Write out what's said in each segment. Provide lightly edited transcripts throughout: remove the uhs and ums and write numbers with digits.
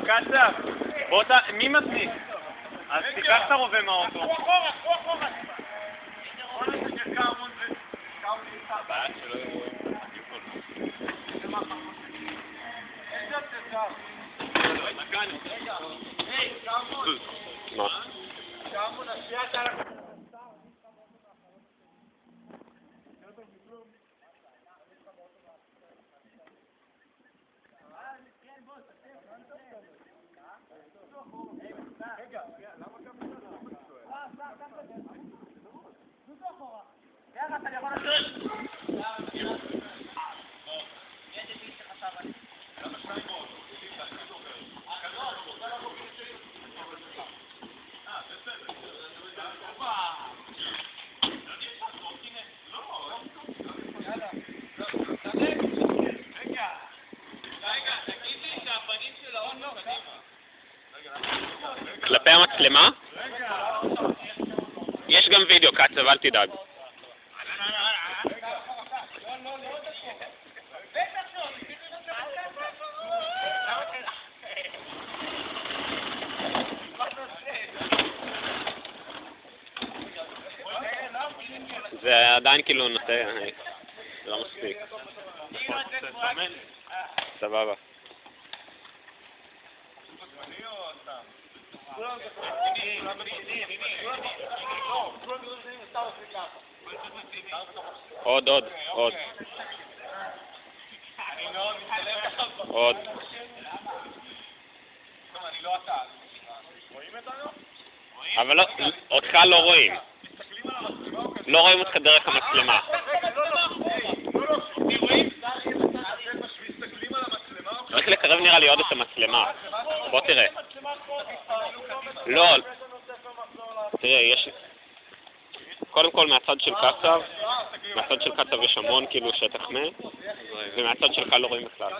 קצב. מי מסניף? אז תיקח את הרובה מהאוטו. אחורה. הבעיה שלא יהיו כלפי המצלמה? יש גם וידאו, קצב, אל תדאג. זה עדיין כאילו נוטה, זה לא מספיק. סבבה. עוד. אבל אותך לא רואים. לא רואים אותך דרך המצלמה. רק לקרב נראה לי עוד את המצלמה. בוא תראה. לא. תראה, יש... קודם כל מהצד של קצב יש המון כאילו שטח מה, ומהצד שלך לא רואים בכלל.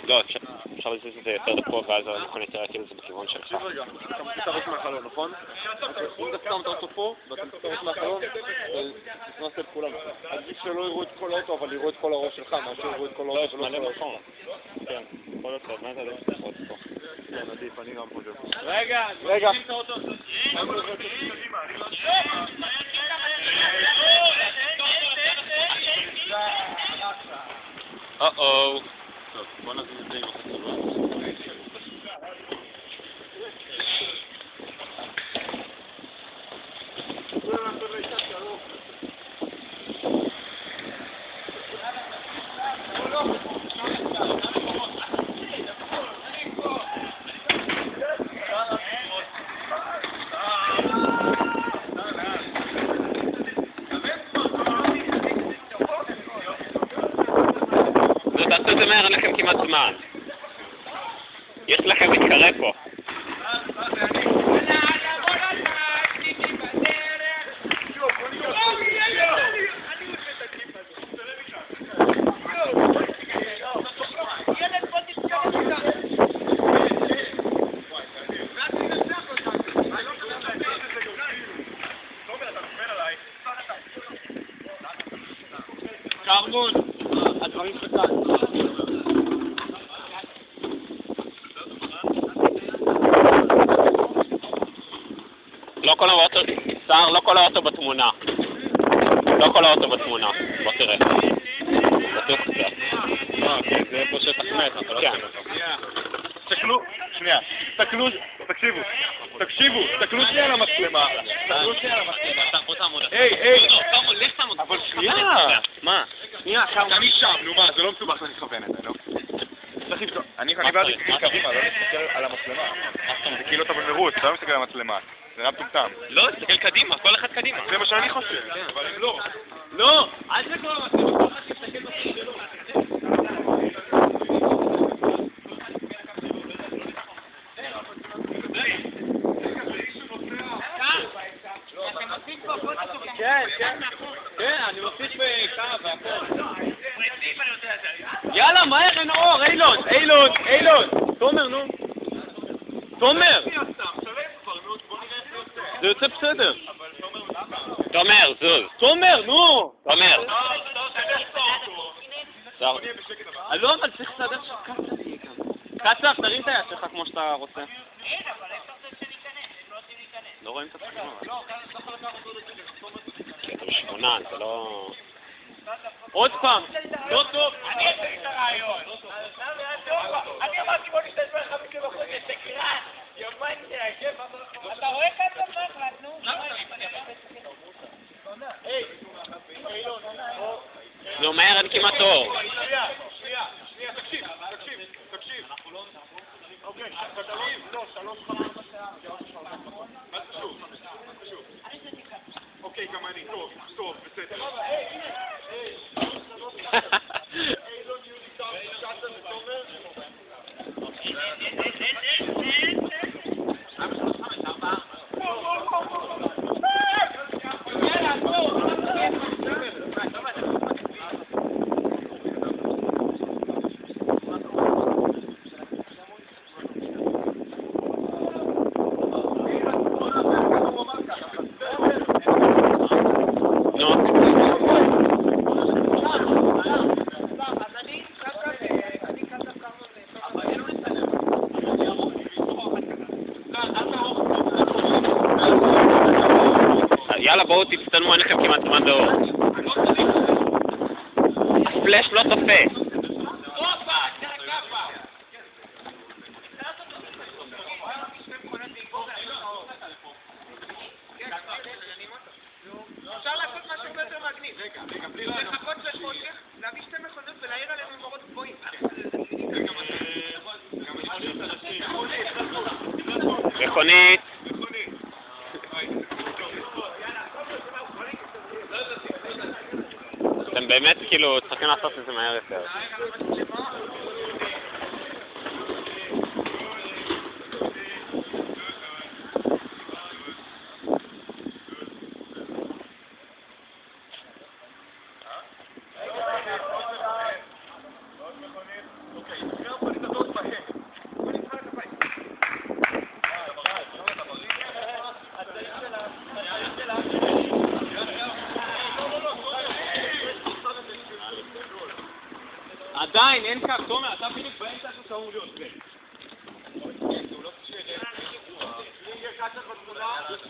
לא, אפשר לזיז את זה יותר לפה ואז המכון יתראה כאילו זה בכיוון שלך. תקשיב רגע, אתה מסתרק מהחלון, נכון? אם אתה שם אותו פה, ואתה מסתרק מהחלון, נכנס את כולם. עדיף שלא יראו את כל האוטו, אבל יראו את כל הראש שלך, מאשר יראו את כל האוטו ולא כל האוטו. כן, יכול להיות טוב, מה זה עדיף שתפרוץ פה? כן, עדיף, אני גם חושב. רגע. טוב, בוא נזיז את זה עם החצובה. תעשו את זה מהר, אין לכם כמעט זמן. יש לכם מתקרא פה. קרמון, הדברים שכאן. לא כל האוטו בתמונה. בוא תראה. בטוח קצת. כן, זה פה שטח מת, אתה לא שם אותו. תסתכלו שנייה על המצלמה. היי, אבל שנייה. מה? שנייה, אני שם, נו מה, זה לא מסובך לכוון את זה, לא? אני בעד להסתכל קדימה, לא להסתכל על המצלמה. זה כאילו אתה במרוץ, אתה לא מסתכל על המצלמה. זה נראה פתאום. לא, תסתכל קדימה, כל אחד קדימה. זה מה שאני חושב, אבל הם לא. לא, אל תסתכל על המצלמה, כל אחד תסתכל בסדר שלו. כן, אני מוסיף קו והכל. יאללה, מהר, אין אור, אילון. תומר, נו. תומר! זה יוצא בסדר. תומר, זוז. תומר, נו! תומר. לא, אבל צריך לסדר שקצב יהיה גם. קצב, תרים את היד שלך כמו שאתה רוצה. לא רואים את התחום אבל. אתה בשכונן, זה לא... עוד פעם! לא טוב! אני אצליח את הרעיון. אני אמרתי בוא נשתתף לך מכם בחוץ, זה קרן. יומניה, אתה רואה ככה מחלט, נו? נו, מהר, אין כמעט אור. שנייה, תקשיב. אוקיי, לא, 3 5 מה זה שוב? אוקיי, גם אני, טוב, בסדר. יאללה, בואו תצטלמו, אין לכם כמעט זמן דור. הפלאש לא צופה. אפשר לעשות משהו הרבה יותר מגניב. לחכות 6 חודשים, להביא 2 מכונות ולהעיר עליהם ממורות גבוהים. מכונית. אתם באמת כאילו צריכים לעשות את זה מהר יותר. עדיין, אין כך, תומר, אתה בדיוק באמצע שאתה אמור להיות.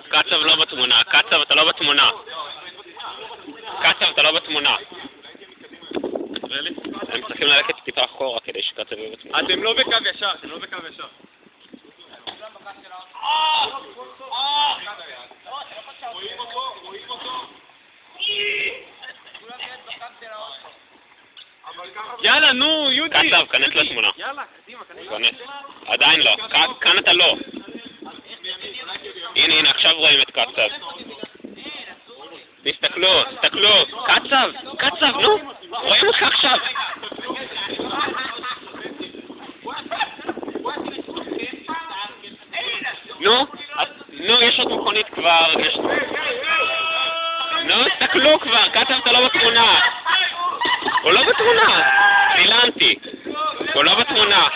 קצב לא בתמונה, קצב אתה לא בתמונה. קצב אתה לא בתמונה. הם צריכים ללכת טיפה אחורה כדי שקצב יהיה בתמונה. אתם לא בקו ישר, רואים אותו? יאללה, נו, יהודי! קצב, כנס לתמונה. יאללה, קדימה, כנס. עדיין לא. כאן אתה לא. הנה, עכשיו רואים את קצב. תסתכלו. קצב, נו. רואים אותך עכשיו. נו, יש עוד מכונית כבר. נו, תסתכלו כבר. קצב, אתה לא בתמונה. הוא לא בתמונה. צילמתי. הוא לא בתמונה.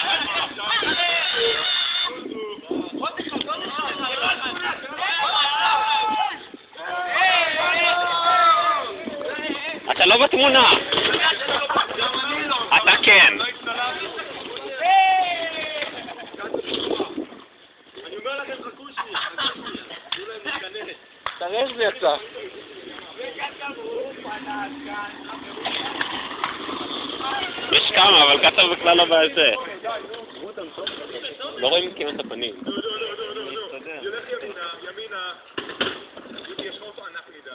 אתה לא בתמונה. אתה כן. אני אומר לכם, חכו תראה שזה יצא. יש כמה, אבל קצב בכלל לא בזה. לא רואים כמעט את הפנים. ילך ימינה, יש אוטו ענק מדי.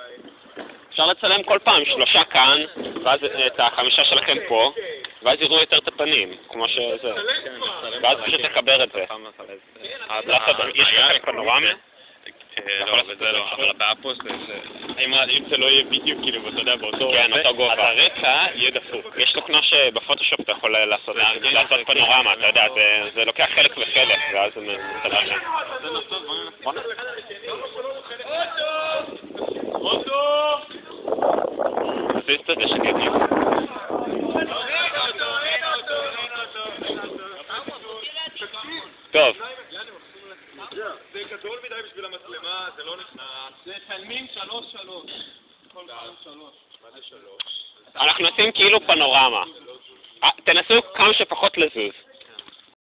אפשר לצלם כל פעם 3 כאן, ואז את 5 שלכם פה, ואז יראו יותר את הפנים, כמו שזה. ואז פשוט תקבר את זה. יש לכם פנורמה? לא, וזה לא, אבל הבעיה פה זה... אם זה לא יהיה בדיוק כאילו, ואתה יודע, באותו... כן, אותו גובה. אז הרקע יהיה דפוק. יש תוכנה שבפוטושופ אתה יכול לעשות פנורמה, אתה יודע, זה לוקח חלק וחלק, ואז זה מצלם. אוטו! תזיז את זה שתדעי. טוב. זה גדול מדי בשביל המצלמה, זה לא נכנס. זה תלמים 3-3. כל פעם 3. מה זה 3? אנחנו עושים כאילו פנורמה. תנסו כמה שפחות לזוז.